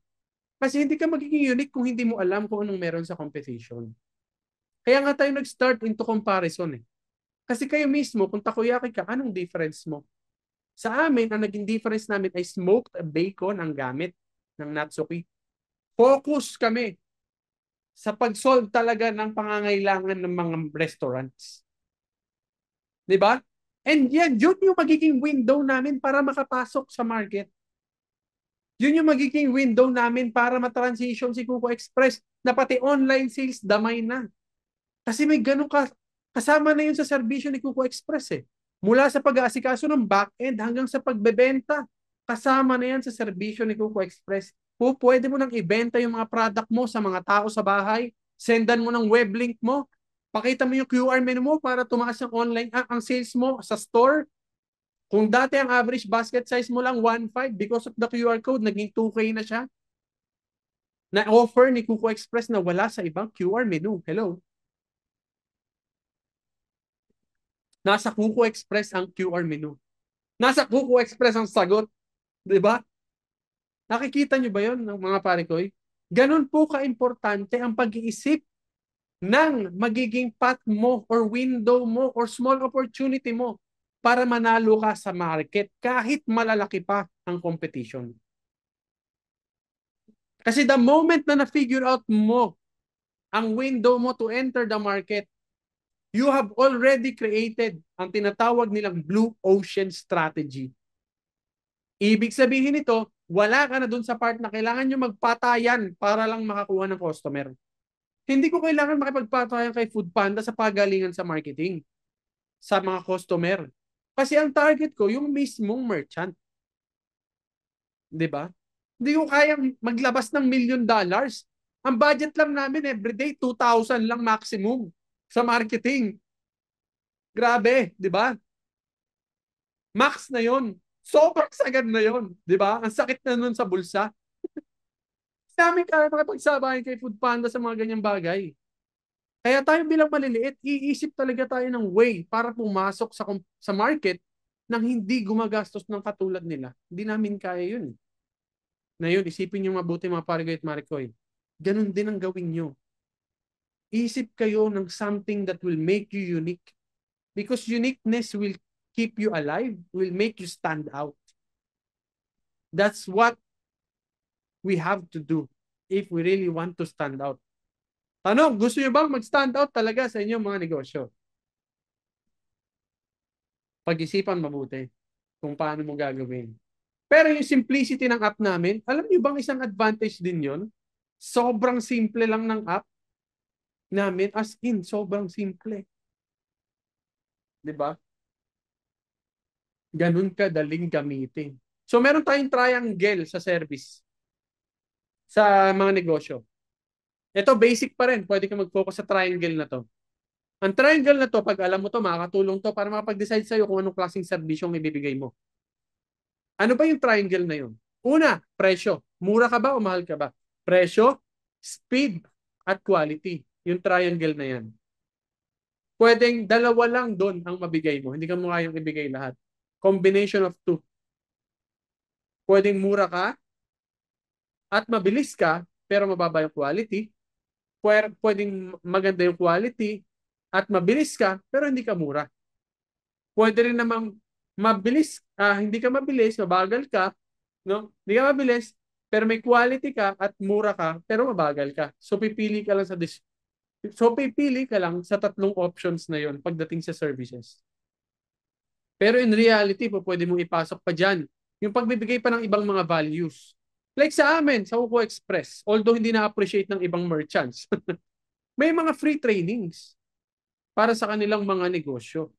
[SPEAKER 1] Kasi hindi ka magiging unique kung hindi mo alam kung anong meron sa competition. Kaya nga tayo nag-start into comparison eh. Kasi kayo mismo, kung takoyaki ka, anong difference mo? Sa amin, ang naging difference namin ay smoked bacon ang gamit ng Natsuki. Focus kami sa pag-solve talaga ng pangangailangan ng mga restaurants. Di ba? And yan, yun yung magiging window namin para makapasok sa market. Yun yung magiging window namin para matransition si Kuko Express na pati online sales damay na. Kasi may ganun kasama na yun sa serbisyo ni Kuko Express eh. Mula sa pag-aasikaso ng back-end hanggang sa pagbebenta, kasama na yan sa serbisyo ni Kuko Express. Pwede mo nang ibenta yung mga product mo sa mga tao sa bahay, sendan mo ng web link mo, pakita mo yung QR menu mo para tumaas ang online ang sales mo sa store. Kung dati ang average basket size mo lang 1.5 because of the QR code, naging 2K na siya. Na offer ni Kuko Express na wala sa ibang QR menu. Hello? Nasa Kuko Express ang QR menu. Nasa Kuko Express ang sagot. Diba? Nakikita nyo ba yun ng mga parikoy? Ganun po ka-importante ang pag-iisip ng magiging path mo or window mo or small opportunity mo para manalo ka sa market kahit malalaki pa ang competition. Kasi the moment na na-figure out mo ang window mo to enter the market, you have already created ang tinatawag nilang blue ocean strategy. Ibig sabihin nito, wala ka na dun sa part na kailangan nyo magpatayan para lang makakuha ng customer. Hindi ko kailangan makipagpatayan kay Foodpanda sa pagalingan sa marketing, sa mga customer. Kasi ang target ko, yung mismong merchant. 'Di ba? Hindi ko kayang maglabas ng $1 million. Ang budget lang namin everyday, 2,000 lang maximum sa marketing. Grabe, 'di ba? Max na 'yon. Sobrang sagad na 'yon, 'di ba? Ang sakit na nun sa bulsa. Namin kaya makipagsabayan kay Foodpanda sa mga ganyang bagay. Kaya tayo bilang maliliit, iisip talaga tayo ng way para pumasok sa market nang hindi gumagastos ng katulad nila. Hindi namin kaya yun. Na yun, isipin nyo mabuti mga parigoy at marikoy. Ganun din ang gawin nyo. Isip kayo ng something that will make you unique. Because uniqueness will keep you alive, will make you stand out. That's what we have to do if we really want to stand out. Tanong, gusto nyo bang mag-stand out talaga sa inyong mga negosyo? Pag-isipan mabuti kung paano mo gagawin. Pero yung simplicity ng app namin, alam nyo bang isang advantage din yon? Sobrang simple lang ng app namin, as in, sobrang simple. 'Di ba? Ganun kadaling gamitin. So meron tayong triangle sa service sa mga negosyo. Ito basic pa rin, pwede ka mag-focus sa triangle na to. Ang triangle na to, pag alam mo to, makakatulong to para makapag-decide sa'yo kung anong klaseng serbisyong ibibigay mo. Ano ba yung triangle na yun? Una, presyo. Mura ka ba o mahal ka ba? Presyo, speed, at quality. Yung triangle na yan. Pwedeng dalawa lang doon ang mabigay mo. Hindi ka mo kayang ibigay lahat. Combination of two. Pwedeng mura ka at mabilis ka, pero mababa yung quality. Pwedeng maganda yung quality at mabilis ka, pero hindi ka mura. Pwede rin namang hindi ka mabilis, mabagal ka, no? Hindi ka mabilis, pero may quality ka at mura ka, pero mabagal ka. So pipili ka lang sa tatlong options na yon pagdating sa services. Pero in reality, pwede mong ipasok pa dyan yung pagbibigay pa ng ibang mga values. Like sa amin, sa Kuko Express, although hindi na-appreciate ng ibang merchants, may mga free trainings para sa kanilang mga negosyo.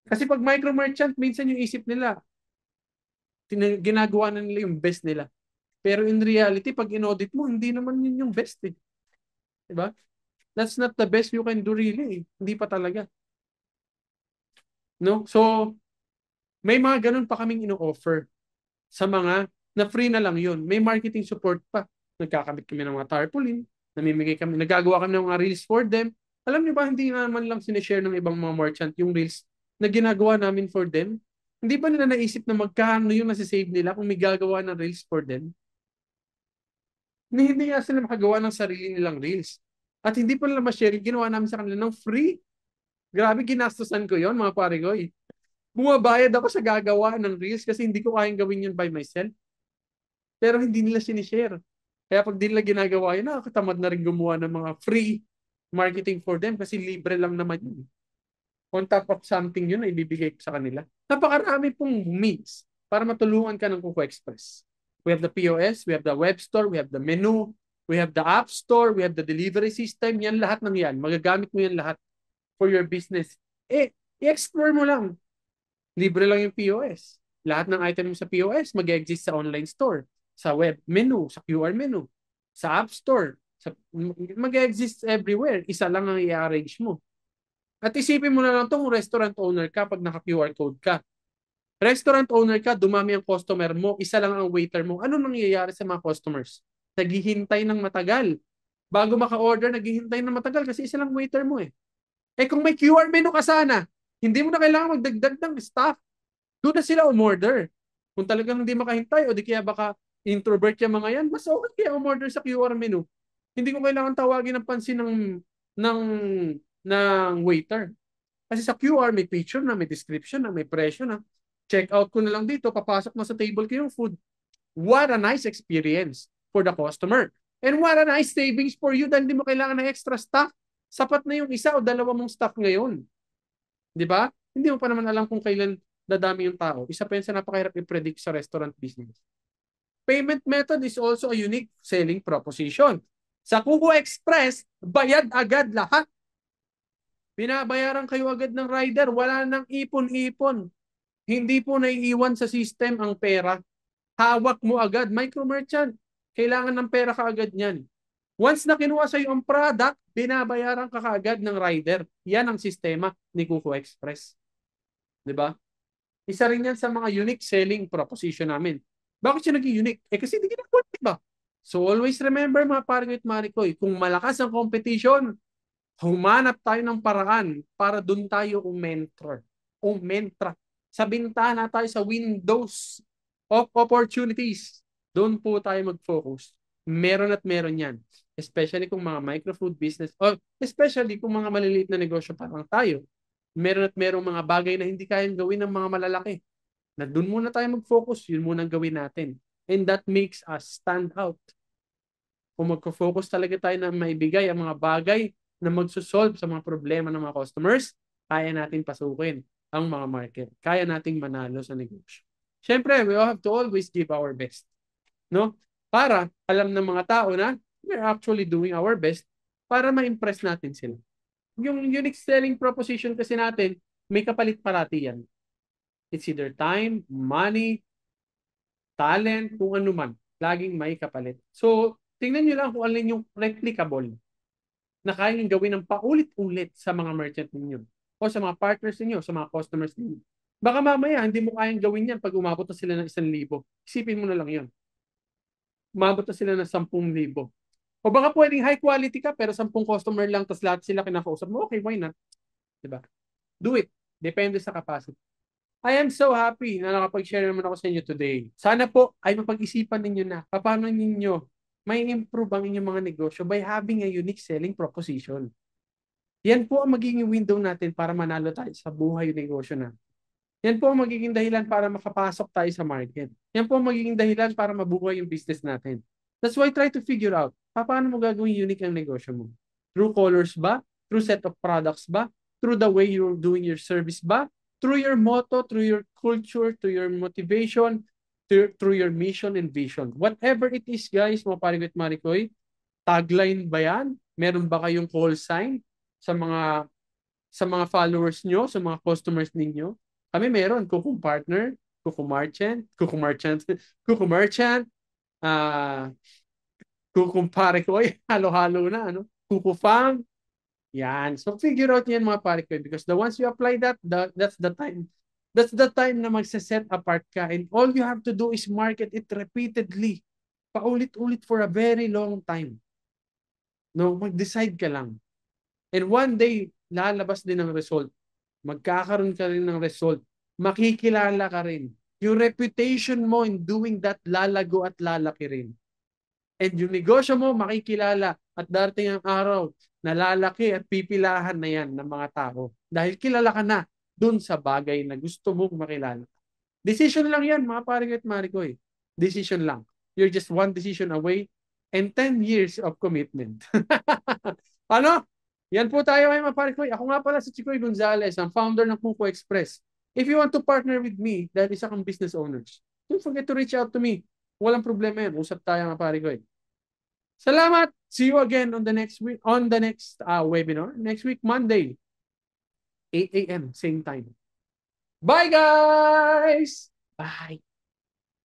[SPEAKER 1] Kasi pag micro merchant, minsan yung isip nila, ginagawa na nila yung best nila. Pero in reality, pag in-audit mo, hindi naman yun yung best eh. Diba? That's not the best you can do really. Hindi pa talaga. No? So, may mga ganun pa kaming ino-offer sa mga na free na lang yun. May marketing support pa. Nagkakamit kami ng mga tarpaulin, nagagawa kami ng mga reels for them. Alam niyo ba, hindi naman lang sinishare ng ibang mga merchant yung reels na ginagawa namin for them. Hindi ba nila naisip na magkano yung nasisave nila kung may gagawa ng reels for them? Hindi nga sila makagawa ng sarili nilang reels. At hindi pa nila ma-share, ginawa namin sa kanila ng free. Grabe, ginastusan ko yon mga pare ko. Bumabayad ako sa gagawa ng reels kasi hindi ko kayang gawin yun by myself. Pero hindi nila sinishare. Kaya pag di nila ginagawa yun, nakakatamad na rin gumawa ng mga free marketing for them kasi libre lang naman yun. On top of something yun na ibibigay ko sa kanila. Napakarami pong means para matulungan ka ng Kuko Express. We have the POS, we have the web store, we have the menu, we have the app store, we have the delivery system. Yan lahat ng yan. Magagamit mo yan lahat for your business. I-explore mo lang. Libre lang yung POS. Lahat ng item sa POS mag-exist sa online store, sa web menu, sa QR menu, sa app store. Mag-exist everywhere. Isa lang ang i-arrange mo. At isipin mo na lang kung restaurant owner ka pag naka-QR code ka. Restaurant owner ka, dumami ang customer mo, isa lang ang waiter mo. Ano nangyayari sa mga customers? Naghihintay ng matagal. Bago maka-order, naghihintay ng matagal kasi isa lang waiter mo eh. Kung may QR menu ka sana, hindi mo na kailangan magdagdag ng staff. Doon na sila umorder. Kung talagang hindi makahintay o di kaya baka introvert yung mga yan, mas okay kaya umorder sa QR menu. Hindi ko kailangan tawagin ng pansin ng waiter. Kasi sa QR may picture na, may description na, may presyo na. Check out ko na lang dito, papasok na sa table ko yung food. What a nice experience for the customer. And what a nice savings for you dahil hindi mo kailangan ng extra staff. Sapat na yung isa o dalawa mong staff ngayon. Di ba? Hindi mo pa naman alam kung kailan dadami yung tao. Isa pa yun sa napakahirap i-predict sa restaurant business. Payment method is also a unique selling proposition. Sa Kuko Express, bayad agad lahat. Binabayaran kayo agad ng rider. Wala nang ipon-ipon. Hindi po naiiwan sa system ang pera. Hawak mo agad. Micro merchant. Kailangan ng pera ka agad niyan. Once na kinuha sa iyo ang product, binabayaran ka kaagad ng rider. Yan ang sistema ni Kuko Express. 'Di ba? Isa rin yan sa mga unique selling proposition namin. Bakit siya naging unique? Kasi hindi ginagawa, diba? So always remember mga pare at marikoy, kung malakas ang competition, humanap tayo ng paraan para doon tayo umentra. Sa bintana tayo sa windows of opportunities. Doon po tayo mag-focus. Meron at meron yan. Especially kung mga micro-food business, or especially kung mga maliliit na negosyo parang tayo. Meron at merong mga bagay na hindi kayang gawin ng mga malalaki. Na doon muna tayo mag-focus, yun muna ang gawin natin. And that makes us stand out. Kung mag-focus talaga tayo na maibigay ang mga bagay na magsusolve sa mga problema ng mga customers, kaya natin pasukin ang mga market. Kaya nating manalo sa negosyo. Siyempre, we have to always give our best. No? Para alam ng mga tao na we're actually doing our best para ma-impress natin sila. Yung unique selling proposition kasi natin, may kapalit parati yan. It's either time, money, talent, kung ano man. Laging may kapalit. So, tingnan nyo lang kung alin yung replicable na kaya nyo gawin ng paulit-ulit sa mga merchant ninyo o sa mga partners ninyo, sa mga customers ninyo. Baka mamaya, hindi mo kayang gawin yan pag umabot na sila ng 1,000. Isipin mo na lang yun. Umabot na sila ng 10,000. O baka pwedeng high quality ka, pero 10 customer lang, tapos lahat sila kinakausap mo. Okay, why not? Diba? Do it. Depende sa capacity. I am so happy na nakapag-share naman ako sa inyo today. Sana po ay mapag-isipan ninyo na paano ninyo may improve ang inyong mga negosyo by having a unique selling proposition. Yan po ang magiging window natin para manalo tayo sa buhay negosyo na. Yan po ang magiging dahilan para makapasok tayo sa market. Yan po ang magiging dahilan para mabuhay yung business natin. That's why try to figure out, paano mo gagawin unique ang negosyo mo? Through colors ba? Through set of products ba? Through the way you're doing your service ba? Through your motto, through your culture, through your motivation, through your mission and vision. Whatever it is, guys, mga parigoy at marikoy, tagline ba yan? Meron ba kayong call sign sa mga followers nyo, sa mga customers ninyo? Kami meron, Kuku Partner, Kuku Merchant, Kuku Merchant, Kuku Merchant, ah, Kuku Pare ko, halo-halo na, ano? Kuku Farm, yan. So figure out yan mga pare ko because the once you apply that, that's the time. That's the time na magse-set apart ka and all you have to do is market it repeatedly. Paulit-ulit for a very long time. No, mag-decide ka lang. And one day, lalabas din ang result. Magkakaroon ka rin ng result. Makikilala ka rin. Yung reputation mo in doing that lalago at lalaki rin. And yung negosyo mo makikilala at darating ang araw na lalaki at pipilahan na yan ng mga tao. Dahil kilala ka na dun sa bagay na gusto mong makilala. Decision lang yan, mga pare at marikoy. Decision lang. You're just one decision away and 10 years of commitment. Ano? Yan po tayo ay mga pare ko. Ako nga pala si Chicoy Gonzalez, ang founder ng Kuko Express. If you want to partner with me, dahil isa kang business owners, don't forget to reach out to me. Walang problema yan. Usap tayo mga pare ko. Salamat. See you again on the next week, on the next webinar. Next week, Monday, 8 a.m. same time. Bye, guys! Bye!